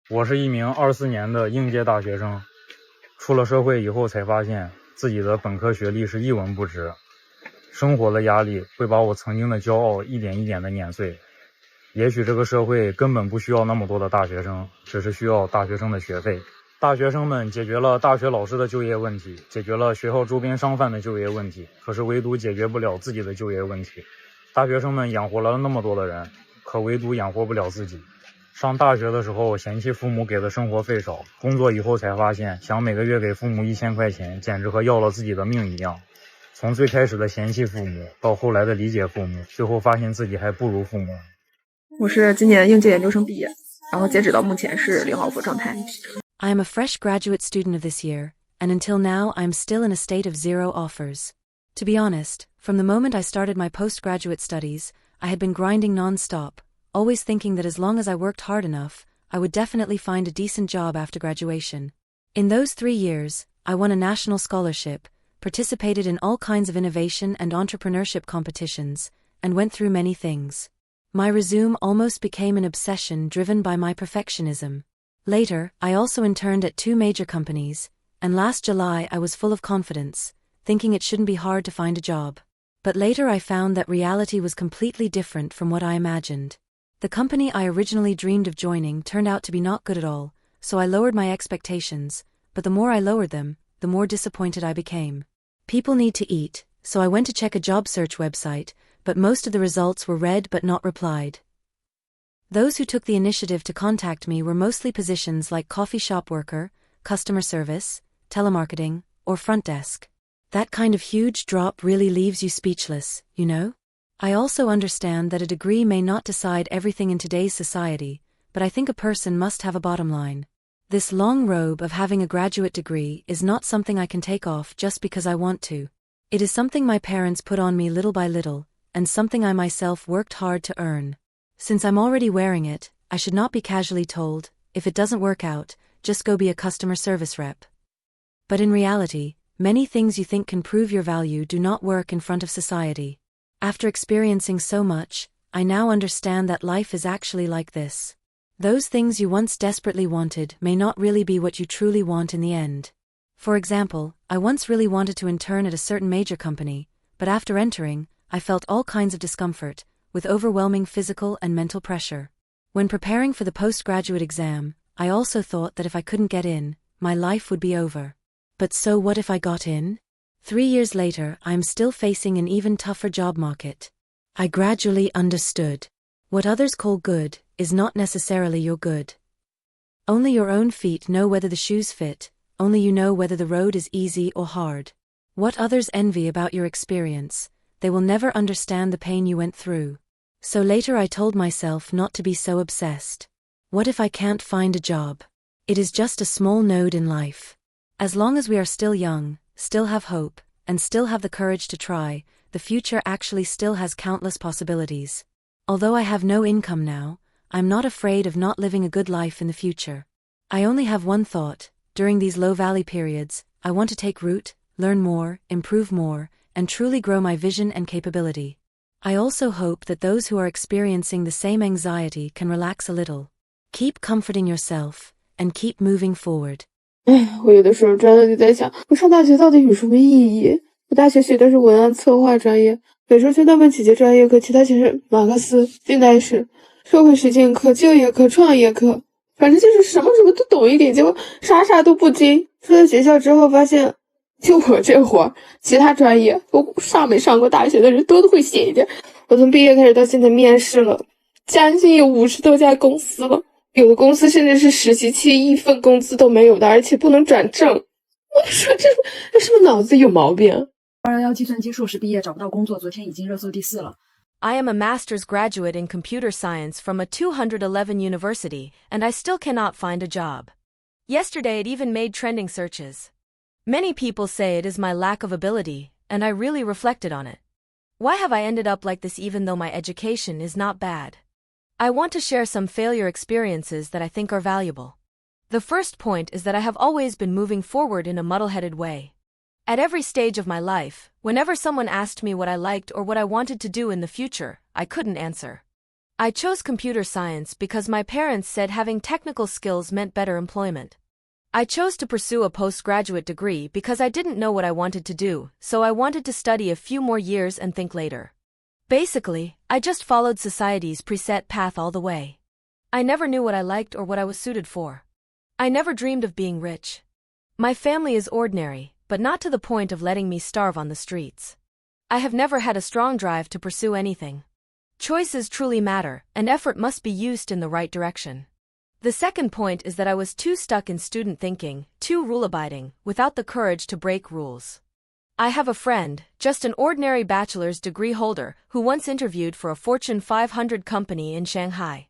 我是一名24年的应届大学生，出了社会以后才发现自己的本科学历是一文不值，生活的压力会把我曾经的骄傲一点一点的碾碎。也许这个社会根本不需要那么多的大学生，只是需要大学生的学费。大学生们解决了大学老师的就业问题，解决了学校周边商贩的就业问题，可是唯独解决不了自己的就业问题。大学生们养活了那么多的人，可唯独养活不了自己。上大学的时候嫌弃父母给的生活费少，工作以后才发现想每个月给父母1000块钱简直和要了自己的命一样。从最开始的嫌弃父母到后来的理解父母，最后发现自己还不如父母。我是今年应届研究生毕业，然后截止到目前是0号状态。 I am a fresh graduate student of this year, and until now I am still in a state of 0 offers. To be honest, from the moment I started my postgraduate studies, I had been grinding non-stop, always thinking that as long as I worked hard enough, I would definitely find a decent job after graduation. In those 3 years, I won a national scholarship, participated in all kinds of innovation and entrepreneurship competitions, and went through many things. My resume almost became an obsession driven by my perfectionism. Later, I also interned at 2 major companies, and last July I was full of confidence, thinking it shouldn't be hard to find a job. But later I found that reality was completely different from what I imagined. The company I originally dreamed of joining turned out to be not good at all, so I lowered my expectations, but the more I lowered them, the more disappointed I became. People need to eat, so I went to check a job search website, but most of the results were read but not replied. Those who took the initiative to contact me were mostly positions like coffee shop worker, customer service, telemarketing, or front desk. That kind of huge drop really leaves you speechless, you know? I also understand that a degree may not decide everything in today's society, but I think a person must have a bottom line. This long robe of having a graduate degree is not something I can take off just because I want to. It is something my parents put on me little by little, and something I myself worked hard to earn. Since I'm already wearing it, I should not be casually told, if it doesn't work out, just go be a customer service rep. But in reality, many things you think can prove your value do not work in front of society. After experiencing so much, I now understand that life is actually like this. Those things you once desperately wanted may not really be what you truly want in the end. For example, I once really wanted to intern at a certain major company, but after entering, I felt all kinds of discomfort, with overwhelming physical and mental pressure. When preparing for the postgraduate exam, I also thought that if I couldn't get in, my life would be over. But so what if I got in? 3 years later, I am still facing an even tougher job market. I gradually understood. What others call good is not necessarily your good. Only your own feet know whether the shoes fit, only you know whether the road is easy or hard. What others envy about your experience, they will never understand the pain you went through. So later I told myself not to be so obsessed. What if I can't find a job? It is just a small node in life. As long as we are still young, still have hope, and still have the courage to try, the future actually still has countless possibilities. Although I have no income now, I'm not afraid of not living a good life in the future. I only have one thought: during these low valley periods, I want to take root, learn more, improve more, and truly grow my vision and capability. I also hope that those who are experiencing the same anxiety can relax a little. Keep comforting yourself, and keep moving forward. 我有的时候真的就在想，我上大学到底有什么意义？我大学学的是文案策划专业，每周去那门企业专业课，其他全是马克思、近代史、社会实践课、就业课、创业课，反正就是什么什么都懂一点，结果啥都不精。出了学校之后发现，就我这会儿，其他专业我没上过大学的人都会写一点。我从毕业开始到现在面试了，将近有50多家公司了。有的公司甚至是实习期1份工资都没有的，而且不能转正。我说这是不是脑子有毛病？211计算机硕士毕业找不到工作，昨天已经热搜第4了。I am a master's graduate in computer science from a 211 university, and I still cannot find a job. Yesterday it even made trending searches. Many people say it is my lack of ability, and I really reflected on it. Why have I ended up like this even though my education is not bad? I want to share some failure experiences that I think are valuable. The first point is that I have always been moving forward in a muddle-headed way. At every stage of my life, whenever someone asked me what I liked or what I wanted to do in the future, I couldn't answer. I chose computer science because my parents said having technical skills meant better employment. I chose to pursue a postgraduate degree because I didn't know what I wanted to do, so I wanted to study a few more years and think later. Basically, I just followed society's preset path all the way. I never knew what I liked or what I was suited for. I never dreamed of being rich. My family is ordinary, but not to the point of letting me starve on the streets. I have never had a strong drive to pursue anything. Choices truly matter, and effort must be used in the right direction. The second point is that I was too stuck in student thinking, too rule-abiding, without the courage to break rules. I have a friend, just an ordinary bachelor's degree holder, who once interviewed for a Fortune 500 company in Shanghai.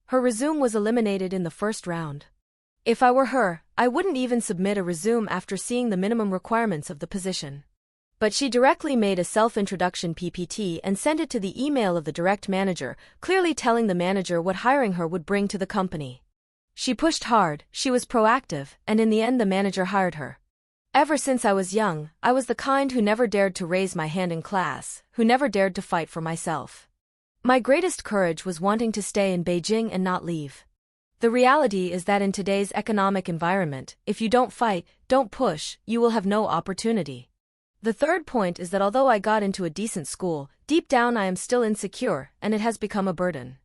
Her resume was eliminated in the first round. If I were her, I wouldn't even submit a resume after seeing the minimum requirements of the position. But she directly made a self-introduction PPT and sent it to the email of the direct manager, clearly telling the manager what hiring her would bring to the company. She pushed hard, she was proactive, and in the end the manager hired her. Ever since I was young, I was the kind who never dared to raise my hand in class, who never dared to fight for myself. My greatest courage was wanting to stay in Beijing and not leave. The reality is that in today's economic environment, if you don't fight, don't push, you will have no opportunity. The third point is that although I got into a decent school, deep down I am still insecure, and it has become a burden.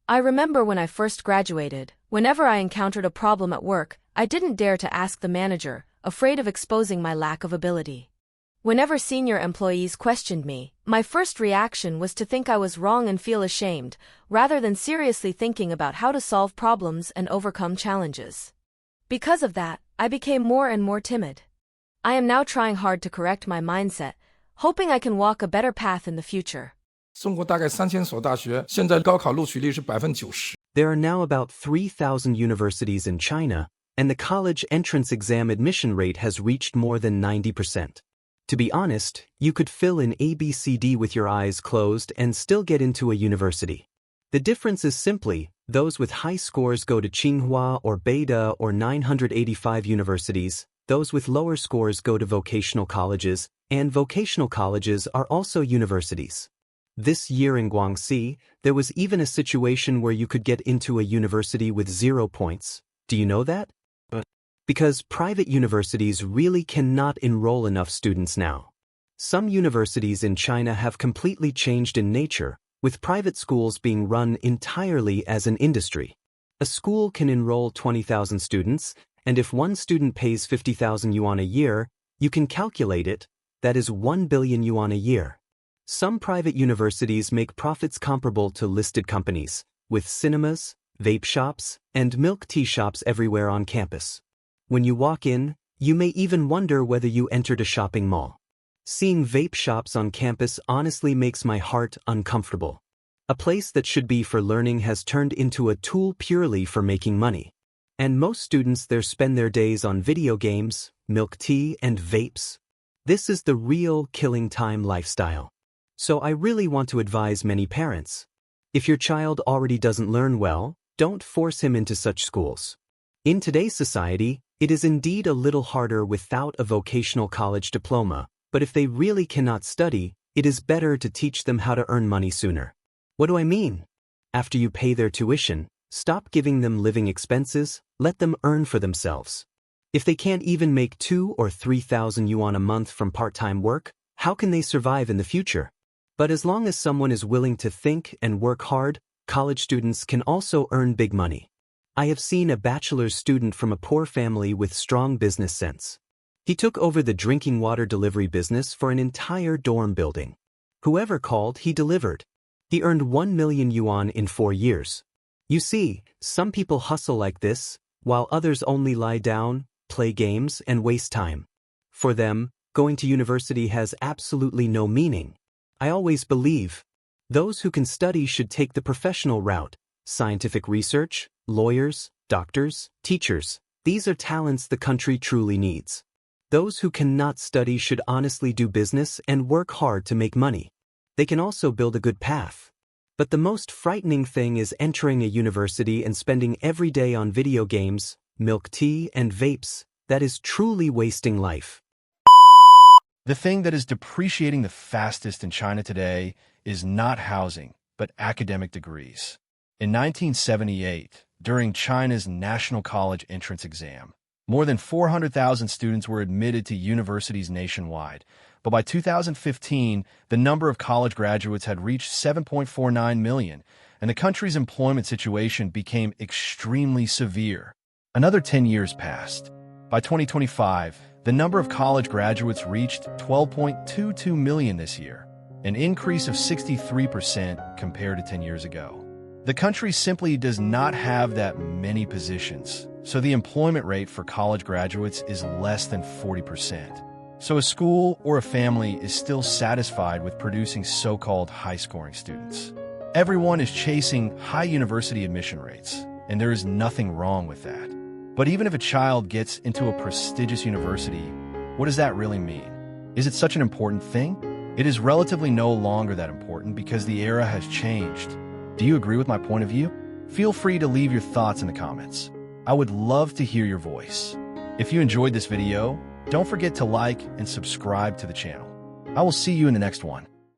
I remember when I first graduated, whenever I encountered a problem at work, I didn't dare to ask the manager, afraid of exposing my lack of ability. Whenever senior employees questioned me, my first reaction was to think I was wrong and feel ashamed, rather than seriously thinking about how to solve problems and overcome challenges. Because of that, I became more and more timid. I am now trying hard to correct my mindset, hoping I can walk a better path in the future. 中国大概3000所大学，现在高考录取率是90%。 There are now about 3,000 universities in China, and the college entrance exam admission rate has reached more than 90%. To be honest, you could fill in ABCD with your eyes closed and still get into a university. The difference is simply, those with high scores go to Tsinghua or Beida or 985 universities, those with lower scores go to vocational colleges, and vocational colleges are also universities. This year in Guangxi, there was even a situation where you could get into a university with 0 points. Do you know that? Because private universities really cannot enroll enough students now. Some universities in China have completely changed in nature, with private schools being run entirely as an industry. A school can enroll 20,000 students, and if one student pays 50,000 yuan a year, you can calculate it, that is 1 billion yuan a year. Some private universities make profits comparable to listed companies, with cinemas, vape shops, and milk tea shops everywhere on campus. When you walk in, you may even wonder whether you entered a shopping mall. Seeing vape shops on campus honestly makes my heart uncomfortable. A place that should be for learning has turned into a tool purely for making money. And most students there spend their days on video games, milk tea, and vapes. This is the real killing time lifestyle. So I really want to advise many parents. If your child already doesn't learn well, don't force him into such schools. In today's society, it is indeed a little harder without a vocational college diploma, but if they really cannot study, it is better to teach them how to earn money sooner. What do I mean? After you pay their tuition, stop giving them living expenses, let them earn for themselves. If they can't even make 2,000 or 3,000 yuan a month from part-time work, how can they survive in the future? But as long as someone is willing to think and work hard, college students can also earn big money. I have seen a bachelor's student from a poor family with strong business sense. He took over the drinking water delivery business for an entire dorm building. Whoever called, he delivered. He earned 1 million yuan in 4 years. You see, some people hustle like this, while others only lie down, play games, and waste time. For them, going to university has absolutely no meaning. I always believe, those who can study should take the professional route, scientific research, lawyers, doctors, teachers. These are talents the country truly needs. Those who cannot study should honestly do business and work hard to make money. They can also build a good path. But the most frightening thing is entering a university and spending every day on video games, milk tea, and vapes. That is truly wasting life. The thing that is depreciating the fastest in China today is not housing, but academic degrees. In 1978, during China's national college entrance exam, more than 400,000 students were admitted to universities nationwide. But by 2015, the number of college graduates had reached 7.49 million, and the country's employment situation became extremely severe. Another 10 years passed. By 2025, the number of college graduates reached 12.22 million this year, an increase of 63% compared to 10 years ago. The country simply does not have that many positions, so the employment rate for college graduates is less than 40%. So a school or a family is still satisfied with producing so-called high-scoring students. Everyone is chasing high university admission rates, and there is nothing wrong with that. But even if a child gets into a prestigious university, what does that really mean? Is it such an important thing? It is relatively no longer that important because the era has changed. Do you agree with my point of view? Feel free to leave your thoughts in the comments. I would love to hear your voice. If you enjoyed this video, don't forget to like and subscribe to the channel. I will see you in the next one.